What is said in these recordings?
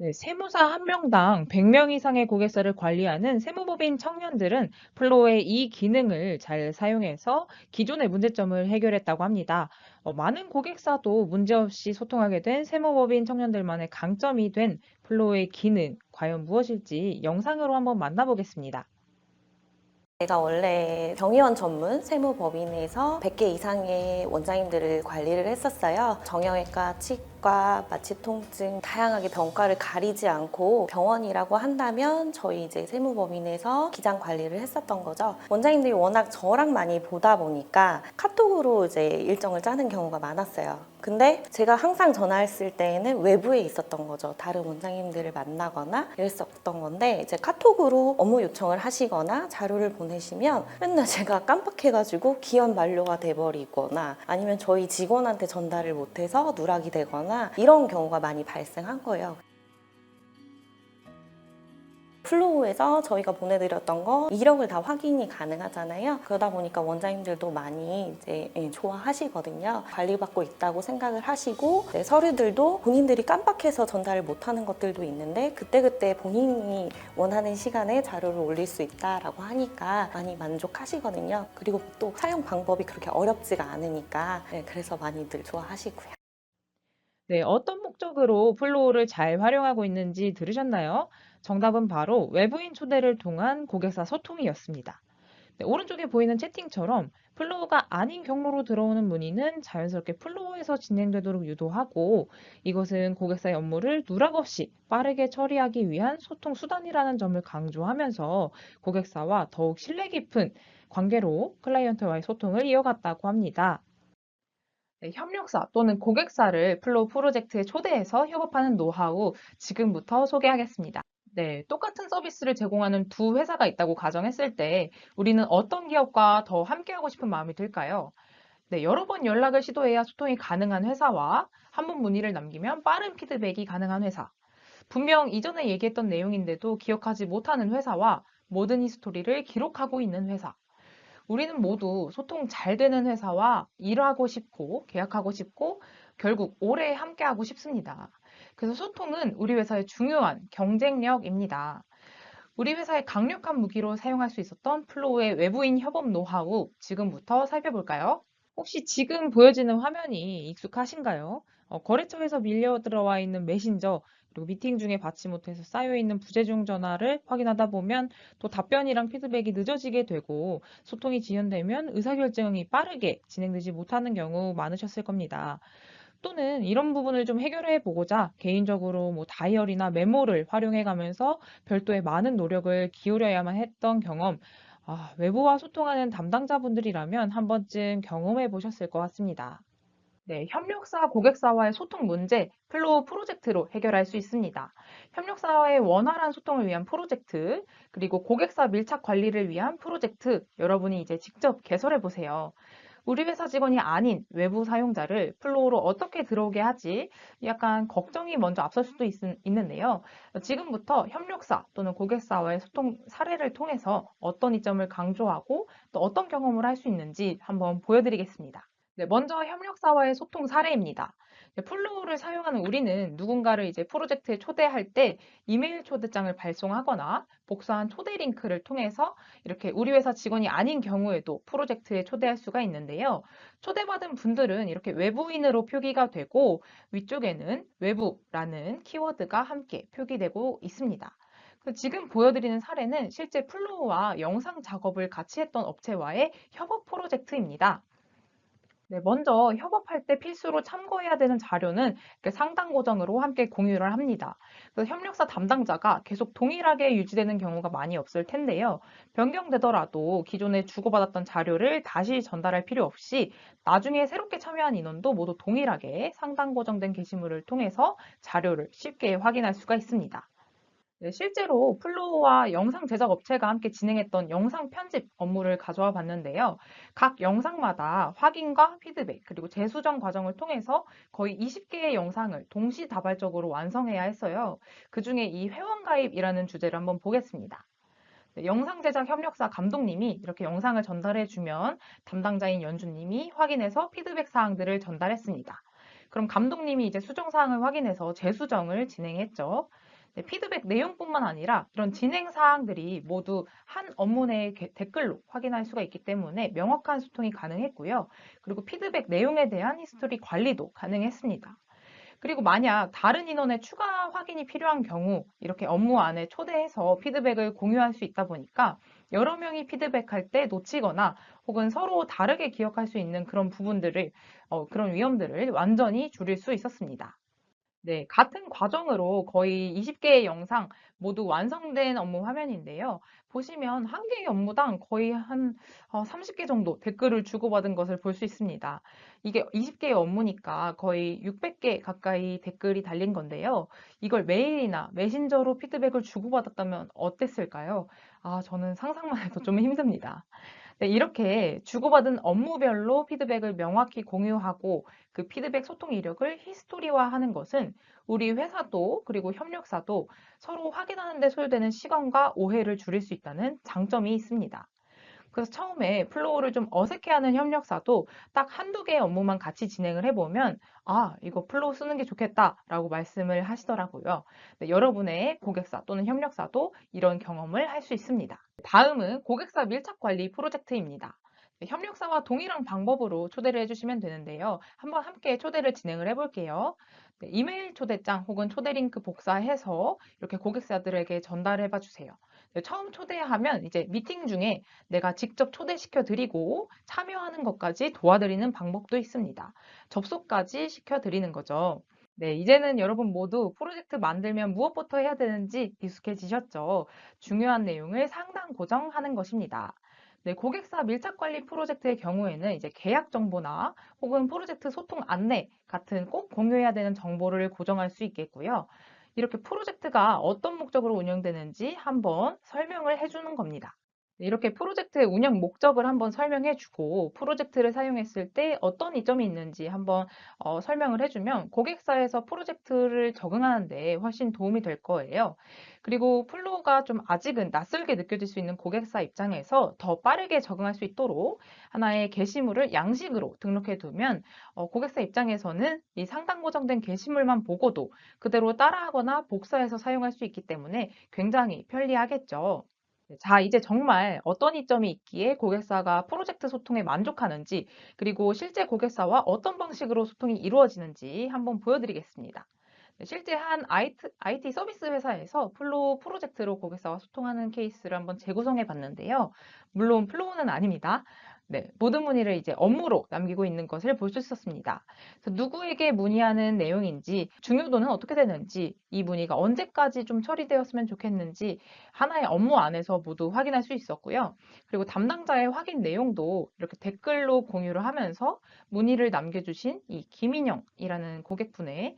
네, 세무사 한 명당 100명 이상의 고객사를 관리하는 세무법인 청년들은 플로우의 이 기능을 잘 사용해서 기존의 문제점을 해결했다고 합니다. 많은 고객사도 문제없이 소통하게 된 세무법인 청년들만의 강점이 된 플로우의 기능, 과연 무엇일지 영상으로 한번 만나보겠습니다. 제가 원래 경위원 전문 세무법인에서 100개 이상의 원장님들을 관리를 했었어요. 정형외과, 치과, 마취통증 다양하게 병과를 가리지 않고 병원이라고 한다면 저희 이제 세무법인에서 기장 관리를 했었던 거죠. 원장님들이 워낙 저랑 많이 보다 보니까 카톡으로 이제 일정을 짜는 경우가 많았어요. 근데 제가 항상 전화했을 때에는 외부에 있었던 거죠. 다른 원장님들을 만나거나 이랬었던 건데 이제 카톡으로 업무 요청을 하시거나 자료를 보내시면 맨날 제가 깜빡해가지고 기한 만료가 돼버리거나 아니면 저희 직원한테 전달을 못해서 누락이 되거나 이런 경우가 많이 발생한 거예요. 플로우에서 저희가 보내드렸던 거 이력을 다 확인이 가능하잖아요. 그러다 보니까 원장님들도 많이 이제 좋아하시거든요. 관리받고 있다고 생각을 하시고 서류들도 본인들이 깜빡해서 전달을 못하는 것들도 있는데 그때그때 본인이 원하는 시간에 자료를 올릴 수 있다라고 하니까 많이 만족하시거든요. 그리고 또 사용 방법이 그렇게 어렵지가 않으니까 그래서 많이들 좋아하시고요. 네, 어떤 목적으로 플로우를 잘 활용하고 있는지 들으셨나요? 정답은 바로 외부인 초대를 통한 고객사 소통이었습니다. 네, 오른쪽에 보이는 채팅처럼 플로우가 아닌 경로로 들어오는 문의는 자연스럽게 플로우에서 진행되도록 유도하고 이것은 고객사의 업무를 누락 없이 빠르게 처리하기 위한 소통 수단이라는 점을 강조하면서 고객사와 더욱 신뢰 깊은 관계로 클라이언트와의 소통을 이어갔다고 합니다. 네, 협력사 또는 고객사를 플로우 프로젝트에 초대해서 협업하는 노하우 지금부터 소개하겠습니다. 네, 똑같은 서비스를 제공하는 두 회사가 있다고 가정했을 때 우리는 어떤 기업과 더 함께하고 싶은 마음이 들까요? 네, 여러 번 연락을 시도해야 소통이 가능한 회사와 한 번 문의를 남기면 빠른 피드백이 가능한 회사. 분명 이전에 얘기했던 내용인데도 기억하지 못하는 회사와 모든 히스토리를 기록하고 있는 회사. 우리는 모두 소통 잘 되는 회사와 일하고 싶고 계약하고 싶고 결국 오래 함께하고 싶습니다. 그래서 소통은 우리 회사의 중요한 경쟁력입니다. 우리 회사의 강력한 무기로 사용할 수 있었던 플로우의 외부인 협업 노하우 지금부터 살펴볼까요? 혹시 지금 보여지는 화면이 익숙하신가요? 거래처에서 밀려 들어와 있는 메신저, 그리고 미팅 중에 받지 못해서 쌓여있는 부재중 전화를 확인하다 보면 또 답변이랑 피드백이 늦어지게 되고 소통이 지연되면 의사결정이 빠르게 진행되지 못하는 경우 많으셨을 겁니다. 또는 이런 부분을 좀 해결해 보고자 개인적으로 뭐 다이어리나 메모를 활용해 가면서 별도의 많은 노력을 기울여야만 했던 경험, 외부와 소통하는 담당자분들이라면 한 번쯤 경험해 보셨을 것 같습니다. 네, 협력사 고객사와의 소통 문제 플로우 프로젝트로 해결할 수 있습니다. 협력사와의 원활한 소통을 위한 프로젝트, 그리고 고객사 밀착 관리를 위한 프로젝트, 여러분이 이제 직접 개설해 보세요. 우리 회사 직원이 아닌 외부 사용자를 플로우로 어떻게 들어오게 하지? 약간 걱정이 먼저 앞설 수도 있는데요. 지금부터 협력사 또는 고객사와의 소통 사례를 통해서 어떤 이점을 강조하고 또 어떤 경험을 할 수 있는지 한번 보여드리겠습니다. 네, 먼저 협력사와의 소통 사례입니다. 네, 플로우를 사용하는 우리는 누군가를 이제 프로젝트에 초대할 때 이메일 초대장을 발송하거나 복사한 초대 링크를 통해서 이렇게 우리 회사 직원이 아닌 경우에도 프로젝트에 초대할 수가 있는데요. 초대받은 분들은 이렇게 외부인으로 표기가 되고 위쪽에는 외부라는 키워드가 함께 표기되고 있습니다. 지금 보여드리는 사례는 실제 플로우와 영상 작업을 같이 했던 업체와의 협업 프로젝트입니다. 네, 먼저 협업할 때 필수로 참고해야 되는 자료는 이렇게 상단 고정으로 함께 공유를 합니다. 그래서 협력사 담당자가 계속 동일하게 유지되는 경우가 많이 없을 텐데요. 변경되더라도 기존에 주고받았던 자료를 다시 전달할 필요 없이 나중에 새롭게 참여한 인원도 모두 동일하게 상단 고정된 게시물을 통해서 자료를 쉽게 확인할 수가 있습니다. 네, 실제로 플로우와 영상 제작 업체가 함께 진행했던 영상 편집 업무를 가져와 봤는데요. 각 영상마다 확인과 피드백, 그리고 재수정 과정을 통해서 거의 20개의 영상을 동시다발적으로 완성해야 했어요. 그중에 이 회원가입이라는 주제를 한번 보겠습니다. 네, 영상 제작 협력사 감독님이 이렇게 영상을 전달해주면 담당자인 연주님이 확인해서 피드백 사항들을 전달했습니다. 그럼 감독님이 이제 수정 사항을 확인해서 재수정을 진행했죠. 네, 피드백 내용뿐만 아니라 이런 진행 사항들이 모두 한 업무 내의 댓글로 확인할 수가 있기 때문에 명확한 소통이 가능했고요. 그리고 피드백 내용에 대한 히스토리 관리도 가능했습니다. 그리고 만약 다른 인원의 추가 확인이 필요한 경우 이렇게 업무 안에 초대해서 피드백을 공유할 수 있다 보니까 여러 명이 피드백할 때 놓치거나 혹은 서로 다르게 기억할 수 있는 그런 부분들을 그런 위험들을 완전히 줄일 수 있었습니다. 네, 같은 과정으로 거의 20개의 영상 모두 완성된 업무 화면인데요. 보시면 한 개의 업무당 거의 한 30개 정도 댓글을 주고받은 것을 볼 수 있습니다. 이게 20개의 업무니까 거의 600개 가까이 댓글이 달린 건데요. 이걸 메일이나 메신저로 피드백을 주고받았다면 어땠을까요? 저는 상상만 해도 좀 힘듭니다. 네, 이렇게 주고받은 업무별로 피드백을 명확히 공유하고 그 피드백 소통 이력을 히스토리화하는 것은 우리 회사도 그리고 협력사도 서로 확인하는 데 소요되는 시간과 오해를 줄일 수 있다는 장점이 있습니다. 그래서 처음에 플로우를 좀 어색해하는 협력사도 딱 한두 개의 업무만 같이 진행을 해보면 이거 플로우 쓰는 게 좋겠다라고 말씀을 하시더라고요. 네, 여러분의 고객사 또는 협력사도 이런 경험을 할 수 있습니다. 다음은 고객사 밀착 관리 프로젝트입니다. 네, 협력사와 동일한 방법으로 초대를 해주시면 되는데요. 한번 함께 초대를 진행을 해볼게요. 네, 이메일 초대장 혹은 초대 링크 복사해서 이렇게 고객사들에게 전달해 봐 주세요. 네, 처음 초대하면 이제 미팅 중에 내가 직접 초대시켜 드리고 참여하는 것까지 도와드리는 방법도 있습니다. 접속까지 시켜 드리는 거죠. 네, 이제는 여러분 모두 프로젝트 만들면 무엇부터 해야 되는지 익숙해지셨죠? 중요한 내용을 상단 고정하는 것입니다. 네, 고객사 밀착 관리 프로젝트의 경우에는 이제 계약 정보나 혹은 프로젝트 소통 안내 같은 꼭 공유해야 되는 정보를 고정할 수 있겠고요. 이렇게 프로젝트가 어떤 목적으로 운영되는지 한번 설명을 해주는 겁니다. 네, 이렇게 프로젝트의 운영 목적을 한번 설명해 주고 프로젝트를 사용했을 때 어떤 이점이 있는지 한번 설명을 해주면 고객사에서 프로젝트를 적응하는 데 훨씬 도움이 될 거예요. 그리고 플로우가 좀 아직은 낯설게 느껴질 수 있는 고객사 입장에서 더 빠르게 적응할 수 있도록 하나의 게시물을 양식으로 등록해 두면 고객사 입장에서는 이 상단 고정된 게시물만 보고도 그대로 따라하거나 복사해서 사용할 수 있기 때문에 굉장히 편리하겠죠. 네, 자, 이제 정말 어떤 이점이 있기에 고객사가 프로젝트 소통에 만족하는지, 그리고 실제 고객사와 어떤 방식으로 소통이 이루어지는지 한번 보여드리겠습니다. 네, 실제 한 IT 서비스 회사에서 플로우 프로젝트로 고객사와 소통하는 케이스를 한번 재구성해 봤는데요. 물론 플로우는 아닙니다. 네, 모든 문의를 이제 업무로 남기고 있는 것을 볼 수 있었습니다. 그래서 누구에게 문의하는 내용인지, 중요도는 어떻게 되는지, 이 문의가 언제까지 좀 처리되었으면 좋겠는지 하나의 업무 안에서 모두 확인할 수 있었고요. 그리고 담당자의 확인 내용도 이렇게 댓글로 공유를 하면서 문의를 남겨주신 이 김인영이라는 고객분의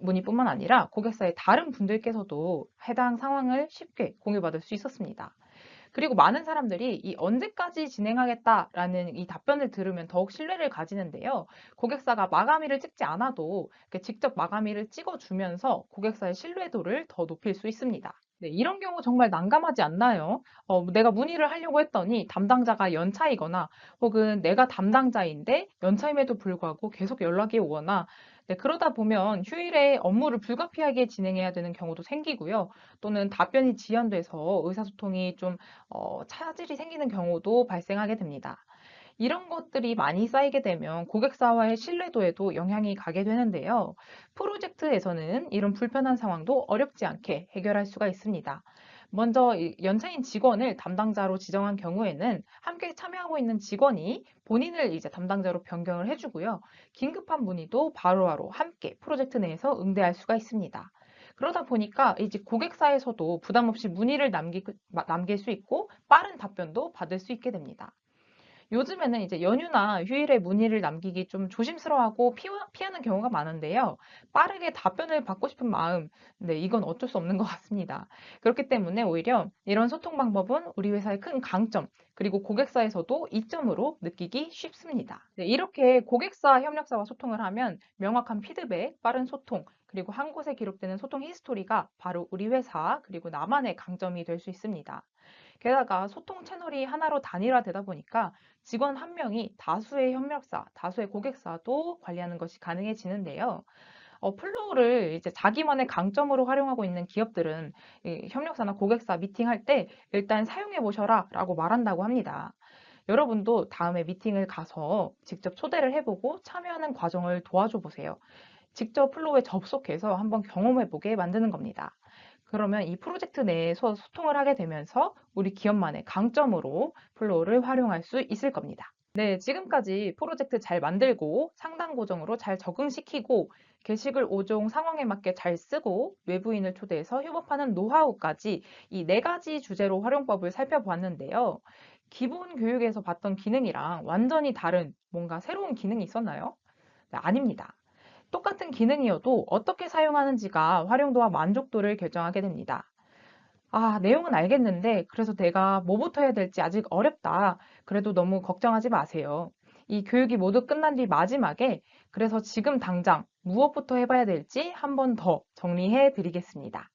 문의뿐만 아니라 고객사의 다른 분들께서도 해당 상황을 쉽게 공유받을 수 있었습니다. 그리고 많은 사람들이 이 언제까지 진행하겠다라는 이 답변을 들으면 더욱 신뢰를 가지는데요. 고객사가 마감일을 찍지 않아도 이렇게 직접 마감일을 찍어주면서 고객사의 신뢰도를 더 높일 수 있습니다. 네, 이런 경우 정말 난감하지 않나요? 내가 문의를 하려고 했더니 담당자가 연차이거나 혹은 내가 담당자인데 연차임에도 불구하고 계속 연락이 오거나 네, 그러다 보면 휴일에 업무를 불가피하게 진행해야 되는 경우도 생기고요. 또는 답변이 지연돼서 의사소통이 좀 차질이 생기는 경우도 발생하게 됩니다. 이런 것들이 많이 쌓이게 되면 고객사와의 신뢰도에도 영향이 가게 되는데요. 프로젝트에서는 이런 불편한 상황도 어렵지 않게 해결할 수가 있습니다. 먼저 연차인 직원을 담당자로 지정한 경우에는 함께 참여하고 있는 직원이 본인을 이제 담당자로 변경을 해주고요. 긴급한 문의도 바로바로 함께 프로젝트 내에서 응대할 수가 있습니다. 그러다 보니까 이제 고객사에서도 부담 없이 문의를 남길 수 있고 빠른 답변도 받을 수 있게 됩니다. 요즘에는 이제 연휴나 휴일에 문의를 남기기 좀 조심스러워하고 피하는 경우가 많은데요. 빠르게 답변을 받고 싶은 마음, 네, 이건 어쩔 수 없는 것 같습니다. 그렇기 때문에 오히려 이런 소통 방법은 우리 회사의 큰 강점, 그리고 고객사에서도 이점으로 느끼기 쉽습니다. 네, 이렇게 고객사 협력사와 소통을 하면 명확한 피드백, 빠른 소통, 그리고 한 곳에 기록되는 소통 히스토리가 바로 우리 회사, 그리고 나만의 강점이 될 수 있습니다. 게다가 소통 채널이 하나로 단일화되다 보니까 직원 한 명이 다수의 협력사, 다수의 고객사도 관리하는 것이 가능해지는데요. 플로우를 이제 자기만의 강점으로 활용하고 있는 기업들은 이 협력사나 고객사 미팅할 때 일단 사용해 보셔라 라고 말한다고 합니다. 여러분도 다음에 미팅을 가서 직접 초대를 해보고 참여하는 과정을 도와줘 보세요. 직접 플로우에 접속해서 한번 경험해 보게 만드는 겁니다. 그러면 이 프로젝트 내에서 소통을 하게 되면서 우리 기업만의 강점으로 플로우를 활용할 수 있을 겁니다. 네, 지금까지 프로젝트 잘 만들고 상단 고정으로 잘 적응시키고 게시글 5종 상황에 맞게 잘 쓰고 외부인을 초대해서 협업하는 노하우까지 이 네 가지 주제로 활용법을 살펴보았는데요. 기본 교육에서 봤던 기능이랑 완전히 다른 뭔가 새로운 기능이 있었나요? 네, 아닙니다. 똑같은 기능이어도 어떻게 사용하는지가 활용도와 만족도를 결정하게 됩니다. 아, 내용은 알겠는데, 그래서 내가 뭐부터 해야 될지 아직 어렵다. 그래도 너무 걱정하지 마세요. 이 교육이 모두 끝난 뒤 마지막에, 그래서 지금 당장 무엇부터 해봐야 될지 한 번 더 정리해 드리겠습니다.